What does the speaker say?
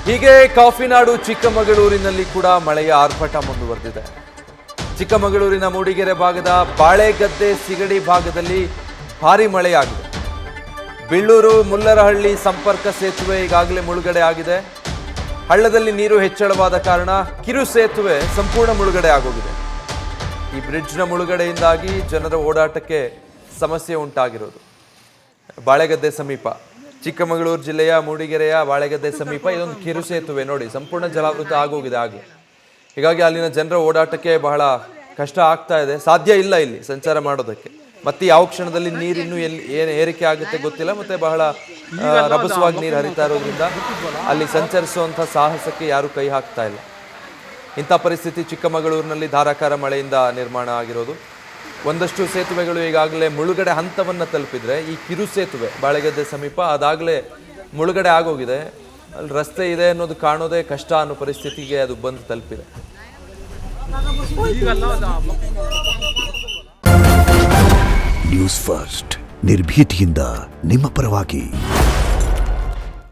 ಹೀಗೆ ಕಾಫಿನಾಡು ಚಿಕ್ಕಮಗಳೂರಿನಲ್ಲಿ ಕೂಡ ಮಳೆಯ ಆರ್ಭಟ ಮುಂದುವರೆದಿದೆ. ಚಿಕ್ಕಮಗಳೂರಿನ ಮೂಡಿಗೆರೆ ಭಾಗದ ಬಾಳೆಗದ್ದೆ ಸಿಗಡಿ ಭಾಗದಲ್ಲಿ ಭಾರಿ ಮಳೆಯಾಗಿದೆ. ಬಿಳ್ಳೂರು ಮುಲ್ಲರಹಳ್ಳಿ ಸಂಪರ್ಕ ಸೇತುವೆ ಈಗಾಗಲೇ ಮುಳುಗಡೆ ಆಗಿದೆ. ಹಳ್ಳದಲ್ಲಿ ನೀರು ಹೆಚ್ಚಳವಾದ ಕಾರಣ ಕಿರು ಸೇತುವೆ ಸಂಪೂರ್ಣ ಮುಳುಗಡೆ ಆಗೋಗಿದೆ. ಈ ಬ್ರಿಡ್ಜ್ನ ಮುಳುಗಡೆಯಿಂದಾಗಿ ಜನರ ಓಡಾಟಕ್ಕೆ ಸಮಸ್ಯೆ ಉಂಟಾಗಿರೋದು. ಬಾಳೆಗದ್ದೆ ಸಮೀಪ, ಚಿಕ್ಕಮಗಳೂರು ಜಿಲ್ಲೆಯ ಮೂಡಿಗೆರೆಯ ಬಾಳೆಗದ್ದೆ ಸಮೀಪ ಇದೊಂದು ಕಿರು ಸೇತುವೆ ನೋಡಿ, ಸಂಪೂರ್ಣ ಜಲಾವೃತ ಆಗೋಗಿದೆ ಆಗಲೇ. ಹೀಗಾಗಿ ಅಲ್ಲಿನ ಜನರ ಓಡಾಟಕ್ಕೆ ಬಹಳ ಕಷ್ಟ ಆಗ್ತಾ ಇದೆ. ಸಾಧ್ಯ ಇಲ್ಲ ಇಲ್ಲಿ ಸಂಚಾರ ಮಾಡೋದಕ್ಕೆ. ಮತ್ತೆ ಯಾವ ಕ್ಷಣದಲ್ಲಿ ನೀರು ಇನ್ನೂ ಏನು ಏರಿಕೆ ಆಗುತ್ತೆ ಗೊತ್ತಿಲ್ಲ. ಮತ್ತೆ ಬಹಳ ರಭಸವಾಗಿ ನೀರು ಹರಿತಾ ಇರೋದ್ರಿಂದ ಅಲ್ಲಿ ಸಂಚರಿಸುವಂಥ ಸಾಹಸಕ್ಕೆ ಯಾರು ಕೈ ಹಾಕ್ತಾ ಇಲ್ಲ. ಇಂಥ ಪರಿಸ್ಥಿತಿ ಚಿಕ್ಕಮಗಳೂರಿನಲ್ಲಿ ಧಾರಾಕಾರ ಮಳೆಯಿಂದ ನಿರ್ಮಾಣ ಆಗಿರೋದು. ಒಂದಷ್ಟು ಸೇತುವೆಗಳು ಈಗಾಗಲೇ ಮುಳುಗಡೆ ಹಂತವನ್ನು ತಲುಪಿದ್ರೆ, ಈ ಕಿರು ಸೇತುವೆ ಬಾಳೆಗದ್ದೆ ಸಮೀಪ ಅದಾಗಲೇ ಮುಳುಗಡೆ ಆಗೋಗಿದೆ. ಅಲ್ಲಿ ರಸ್ತೆ ಇದೆ ಅನ್ನೋದು ಕಾಣೋದೇ ಕಷ್ಟ ಅನ್ನೋ ಪರಿಸ್ಥಿತಿಗೆ ಅದು ಬಂದು ತಲುಪಿದೆ. ನ್ಯೂಸ್ ಫಸ್ಟ್ ನಿರ್ಭೀತಿಯಿಂದ ನಿಮ್ಮ ಪರವಾಗಿ.